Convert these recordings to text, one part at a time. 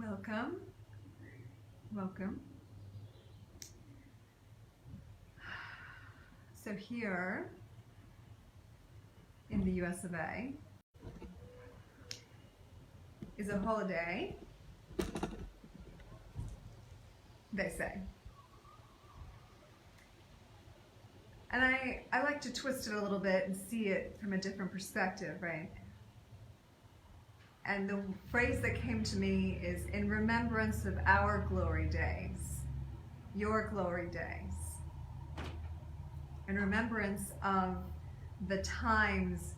Welcome, welcome. So here in the US of A is a holiday, they say. And I like to twist it a little bit and see it from a different perspective, right? And the phrase that came to me is, in remembrance of our glory days, your glory days. In remembrance of the times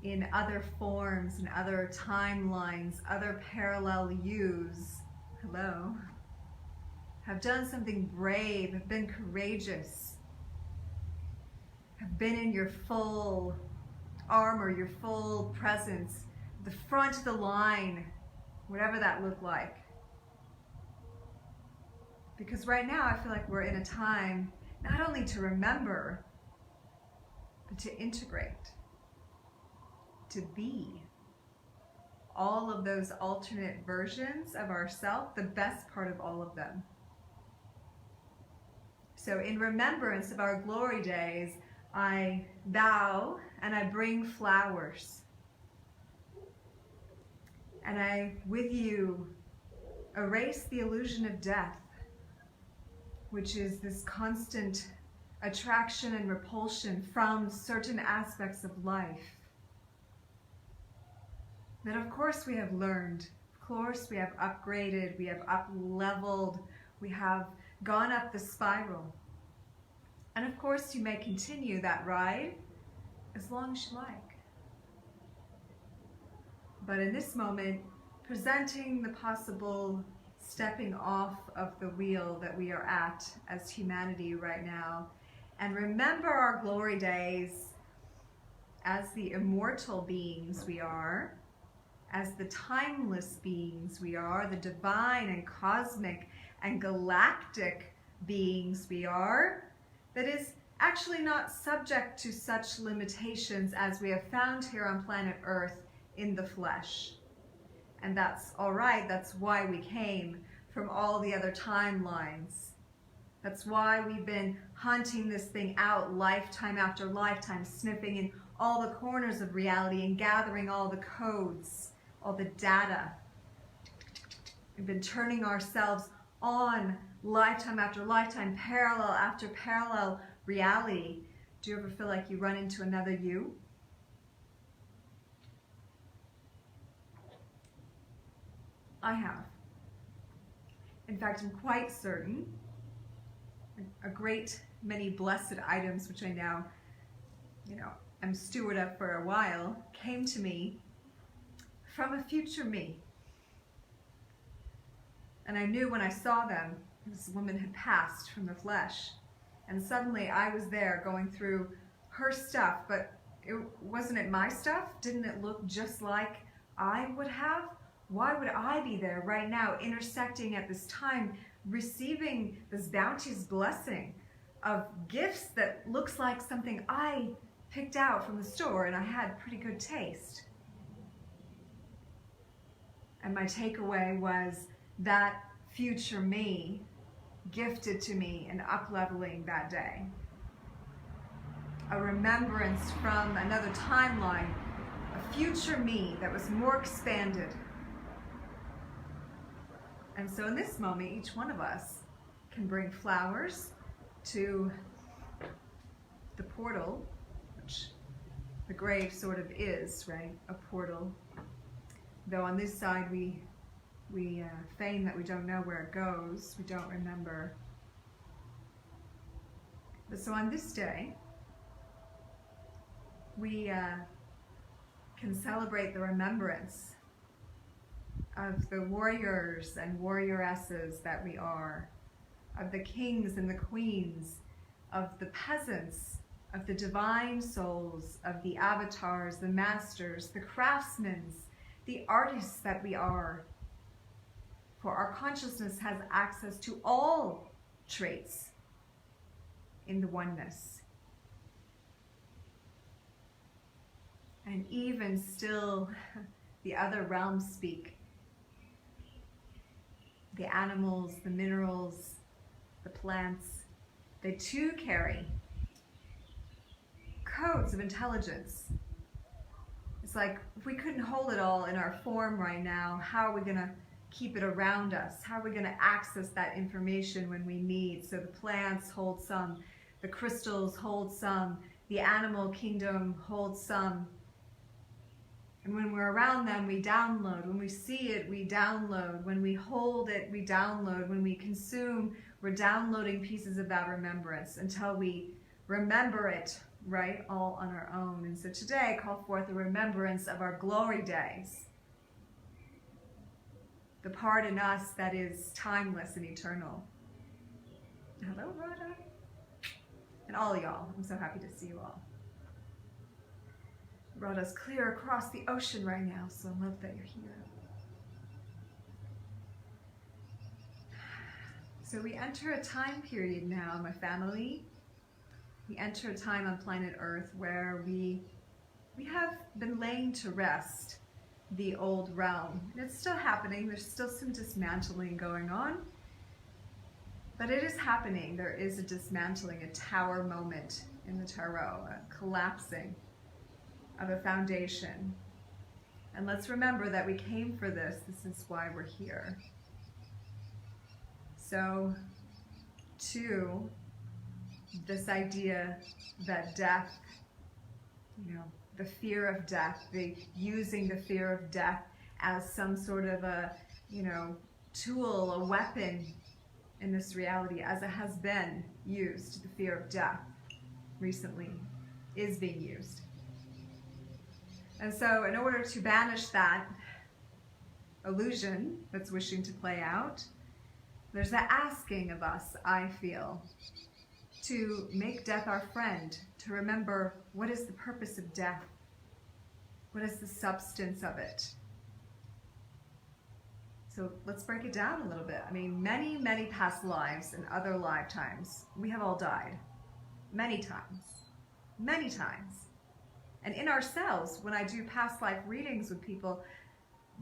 in other forms and other timelines, other parallel yous, hello, have done something brave, have been courageous, have been in your full armor, your full presence, the front of the line, whatever that looked like. Because right now I feel like we're in a time not only to remember, but to integrate, to be all of those alternate versions of ourselves, the best part of all of them. So in remembrance of our glory days, I bow and I bring flowers. And I, with you, erase the illusion of death, which is this constant attraction and repulsion from certain aspects of life. That of course we have learned, of course we have upgraded, we have up-leveled, we have gone up the spiral. And of course you may continue that ride as long as you like. But in this moment, presenting the possible stepping off of the wheel that we are at as humanity right now, and remember our glory days as the immortal beings we are, as the timeless beings we are, the divine and cosmic and galactic beings we are, that is actually not subject to such limitations as we have found here on planet Earth in the flesh. And that's all right. That's why we came from all the other timelines. That's why we've been hunting this thing out lifetime after lifetime, sniffing in all the corners of reality and gathering all the codes, all the data. We've been turning ourselves on lifetime after lifetime, parallel after parallel reality. Do you ever feel like you run into another you? I have. In fact, I'm quite certain a great many blessed items, which I now, am steward of for a while, came to me from a future me. And I knew when I saw them, this woman had passed from the flesh. And suddenly I was there going through her stuff, but wasn't it my stuff? Didn't it look just like I would have? Why would I be there right now, intersecting at this time, receiving this bounteous blessing of gifts that looks like something I picked out from the store and I had pretty good taste? And my takeaway was that future me gifted to me and up-leveling that day. A remembrance from another timeline, a future me that was more expanded. And so in this moment, each one of us can bring flowers to the portal, which the grave sort of is, right? A portal. Though on this side we feign that we don't know where it goes, we don't remember. But so on this day, we can celebrate the remembrance of the warriors and warrioresses that we are, of the kings and the queens, of the peasants, of the divine souls, of the avatars, the masters, the craftsmen, the artists that we are. For our consciousness has access to all traits in the oneness. And even still, the other realms speak the animals, the minerals, the plants, they too carry codes of intelligence. It's like, if we couldn't hold it all in our form right now, how are we going to keep it around us? How are we going to access that information when we need? So the plants hold some, the crystals hold some, the animal kingdom holds some. And when we're around them, we download. When we see it, we download. When we hold it, we download. When we consume, we're downloading pieces of that remembrance until we remember it, right, all on our own. And so today, call forth a remembrance of our glory days. The part in us that is timeless and eternal. Hello, Rhoda. And all y'all. I'm so happy to see you all. Rhoda's clear across the ocean right now, so I love that you're here. So we enter a time period now, my family. We enter a time on planet Earth where we have been laying to rest the old realm. And it's still happening. There's still some dismantling going on. But it is happening. There is a dismantling, a tower moment in the tarot, a collapsing of a foundation. And let's remember that we came for this. This is why we're here. So, to this idea that death, the fear of death, using the fear of death as some sort of a, tool, a weapon in this reality, as it has been used, the fear of death recently is being used. And so in order to banish that illusion that's wishing to play out, there's that asking of us, I feel, to make death our friend, to remember what is the purpose of death, what is the substance of it. So let's break it down a little bit. I mean, many, many past lives and other lifetimes, we have all died. Many times. Many times. And in ourselves, when I do past life readings with people,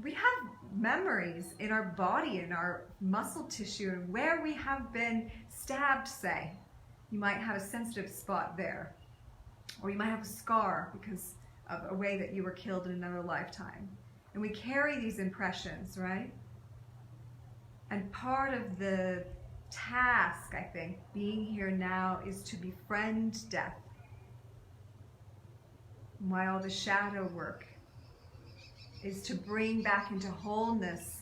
we have memories in our body, in our muscle tissue, and where we have been stabbed, say. You might have a sensitive spot there. Or you might have a scar because of a way that you were killed in another lifetime. And we carry these impressions, right? And part of the task, I think, being here now is to befriend death. Why all the shadow work is to bring back into wholeness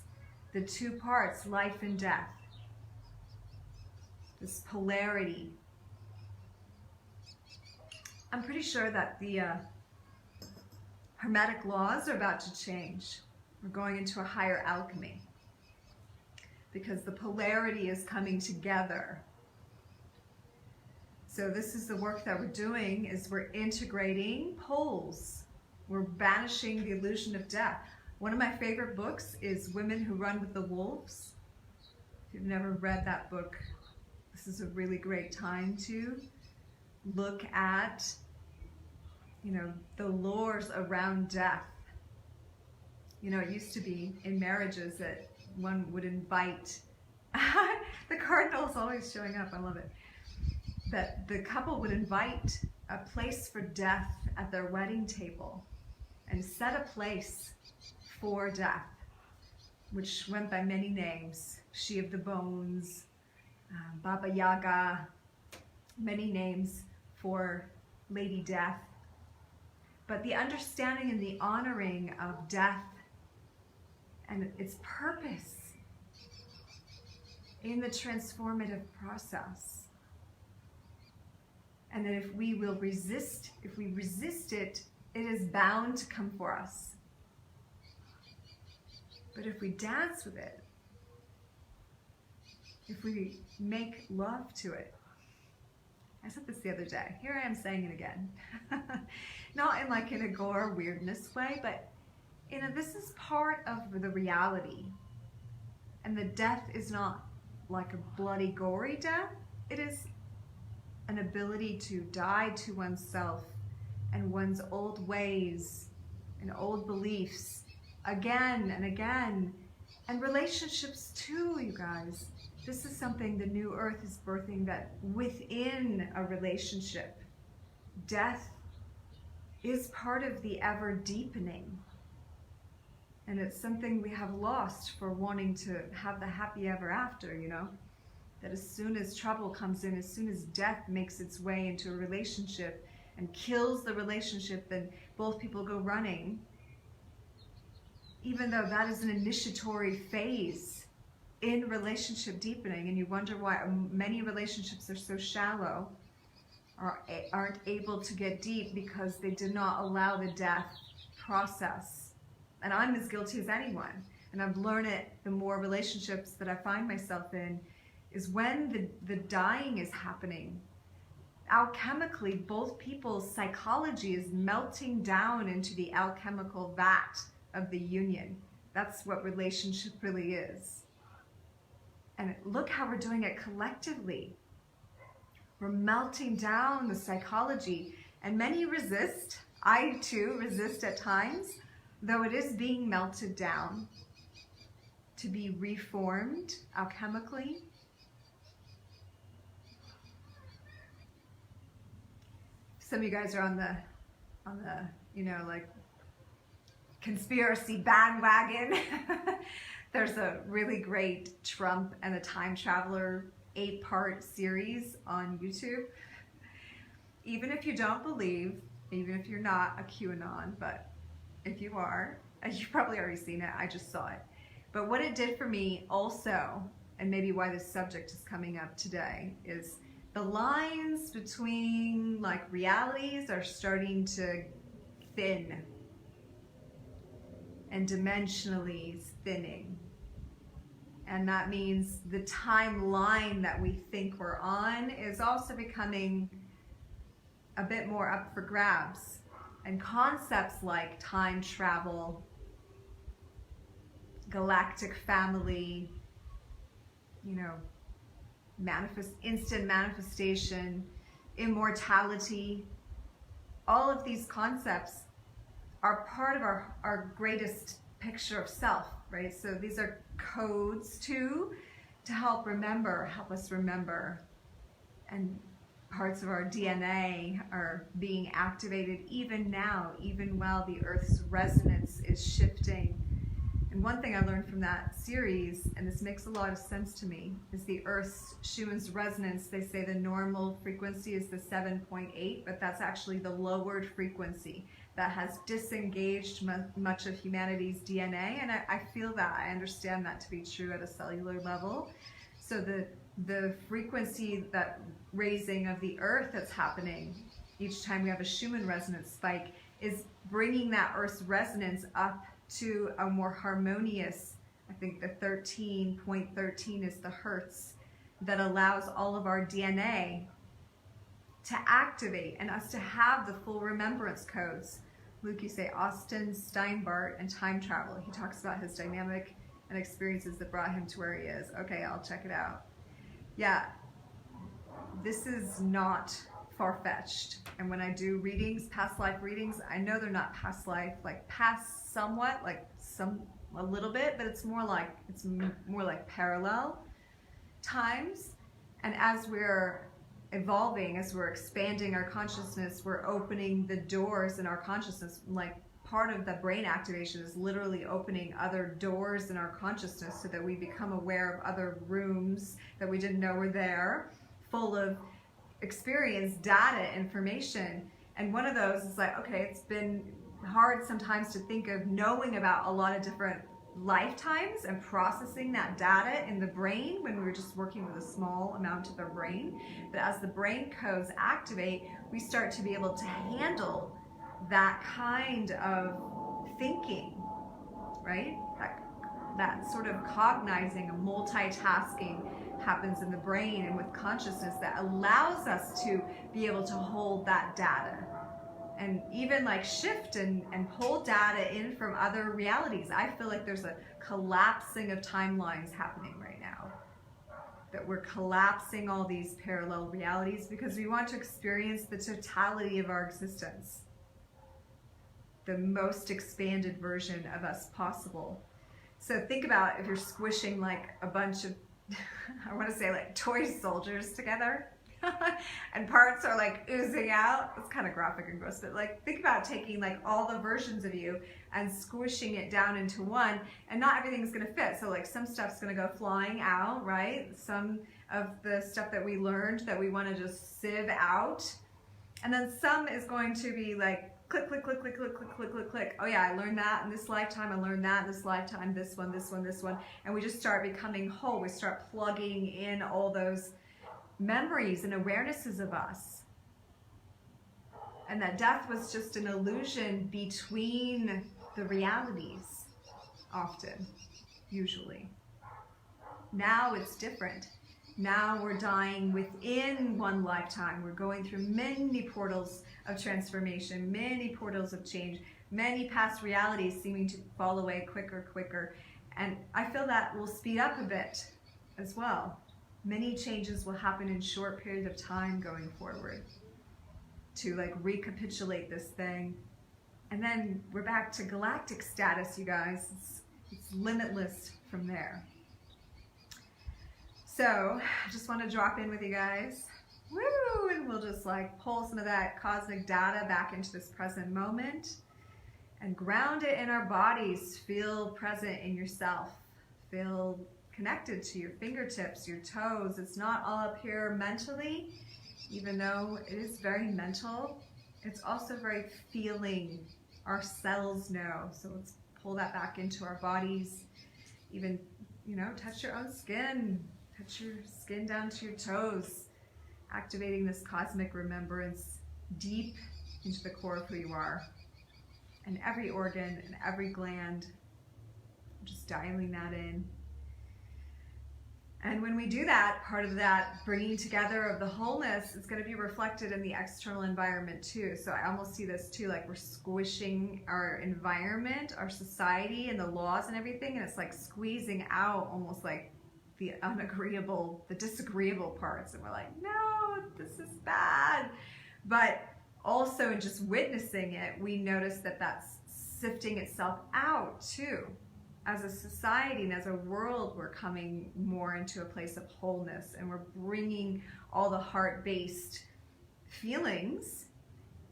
the two parts, life and death. This polarity. I'm pretty sure that the Hermetic laws are about to change. We're going into a higher alchemy because the polarity is coming together. So this is the work that we're doing, is we're integrating poles. We're banishing the illusion of death. One of my favorite books is Women Who Run with the Wolves. If you've never read that book, this is a really great time to look at, the lures around death. It used to be in marriages that one would invite, the cardinal's always showing up, I love it, that the couple would invite a place for death at their wedding table and set a place for death, which went by many names. She of the Bones, Baba Yaga, many names for Lady Death. But the understanding and the honoring of death and its purpose in the transformative process. And that if we resist it, it is bound to come for us. But if we dance with it, if we make love to it, I said this the other day, here I am saying it again. Not in like an agora weirdness way, but this is part of the reality. And the death is not like a bloody, gory death. It is an ability to die to oneself and one's old ways and old beliefs again and again, And relationships too, you guys. This is something the new earth is birthing, that within a relationship, death is part of the ever deepening. And it's something we have lost for wanting to have the happy ever after, you know? That as soon as trouble comes in, as soon as death makes its way into a relationship and kills the relationship, then both people go running. Even though that is an initiatory phase in relationship deepening, and you wonder why many relationships are so shallow, or aren't able to get deep, because they did not allow the death process. And I'm as guilty as anyone. And I've learned it, the more relationships that I find myself in, is when the dying is happening. Alchemically, both people's psychology is melting down into the alchemical vat of the union. That's what relationship really is. And look how we're doing it collectively. We're melting down the psychology, and many resist. I too resist at times, though it is being melted down to be reformed alchemically. Some of you guys are on the you know, like, conspiracy bandwagon. There's a really great Trump and the Time Traveler 8-part series on YouTube. Even if you don't believe, even if you're not a QAnon, but if you are, you've probably already seen it, I just saw it. But what it did for me also, and maybe why this subject is coming up today, is the lines between like realities are starting to thin, and dimensionally thinning. And that means the timeline that we think we're on is also becoming a bit more up for grabs. And concepts like time travel, galactic family, you know, instant manifestation, immortality, all of these concepts are part of our greatest picture of self, right? So these are codes too, to help us remember. And parts of our DNA are being activated even now, even while the Earth's resonance is shifting. And one thing I learned from that series, and this makes a lot of sense to me, is the Earth's Schumann's resonance. They say the normal frequency is the 7.8, but that's actually the lowered frequency that has disengaged much of humanity's DNA. And I feel that, I understand that to be true at a cellular level. So the frequency, that raising of the Earth that's happening each time we have a Schumann resonance spike, is bringing that Earth's resonance up to a more harmonious, I think the 13.13 is the hertz, that allows all of our DNA to activate and us to have the full remembrance codes. Luke, you say Austin Steinbart and time travel. He talks about his dynamic and experiences that brought him to where he is. Okay, I'll check it out. Yeah, this is not far-fetched. And when I do readings, past life readings, I know they're not past life, like past somewhat, like a little bit, but it's more like parallel times. And as we're evolving, as we're expanding our consciousness, we're opening the doors in our consciousness. Like, part of the brain activation is literally opening other doors in our consciousness so that we become aware of other rooms that we didn't know were there, full of experience, data, information. And one of those is like, okay, it's been hard sometimes to think of knowing about a lot of different lifetimes and processing that data in the brain when we were just working with a small amount of our brain. But as the brain codes activate, we start to be able to handle that kind of thinking, right? That sort of cognizing and multitasking happens in the brain and with consciousness that allows us to be able to hold that data and even like shift and pull data in from other realities. I feel like there's a collapsing of timelines happening right now, that we're collapsing all these parallel realities because we want to experience the totality of our existence, the most expanded version of us possible. So think about if you're squishing like a bunch of, I want to say like toy soldiers together, and parts are like oozing out. It's kind of graphic and gross, but like think about taking like all the versions of you and squishing it down into one, and not everything's going to fit. So like some stuff's going to go flying out, right? Some of the stuff that we learned that we want to just sieve out, and then some is going to be like click, click, click, click, click, click, click, click, click. Oh yeah, I learned that in this lifetime. I learned that in this lifetime. This one, this one, this one. And we just start becoming whole. We start plugging in all those memories and awarenesses of us. And that death was just an illusion between the realities, often, usually. Now it's different. Now we're dying within one lifetime. We're going through many portals of transformation, many portals of change, many past realities seeming to fall away quicker. And I feel that will speed up a bit as well. Many changes will happen in short periods of time going forward to like recapitulate this thing. And then we're back to galactic status, you guys. It's limitless from there. So I just want to drop in with you guys. Woo! And we'll just like pull some of that cosmic data back into this present moment and ground it in our bodies. Feel present in yourself. Feel connected to your fingertips, your toes. It's not all up here mentally, even though it is very mental. It's also very feeling. Our cells know. So let's pull that back into our bodies. Even, you know, touch your own skin. Touch your skin down to your toes. Activating this cosmic remembrance deep into the core of who you are. And every organ and every gland, just dialing that in. And when we do that, part of that bringing together of the wholeness is going to be reflected in the external environment too. So I almost see this too, like we're squishing our environment, our society, and the laws and everything, and it's like squeezing out almost like the unagreeable, the disagreeable parts. And we're like, no, this is bad. But also in just witnessing it, we notice that that's sifting itself out too. As a society and as a world, we're coming more into a place of wholeness, and we're bringing all the heart-based feelings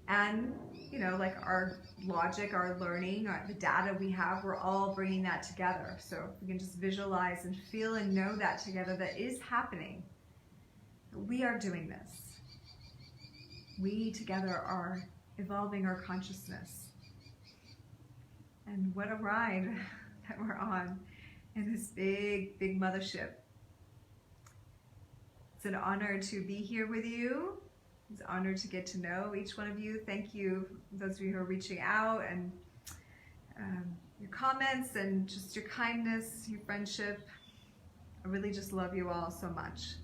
and, you know, like our logic, our learning, the data we have, we're all bringing that together. So we can just visualize and feel and know that together, that is happening. We are doing this. We together are evolving our consciousness. And what a ride that we're on in this big, big mothership. It's an honor to be here with you. It's an honor to get to know each one of you. Thank you, those of you who are reaching out, and your comments and just your kindness, your friendship. I really just love you all so much.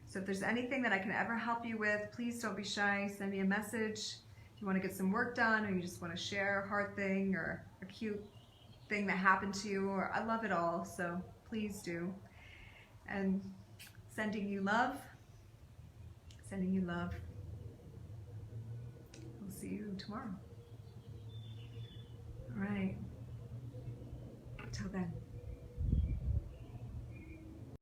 So if there's anything that I can ever help you with, please don't be shy. Send me a message. If you want to get some work done, or you just want to share a hard thing or a cute thing that happened to you, or I love it all, so please do. And sending you love. Sending you love. We'll see you tomorrow. All right. Till then.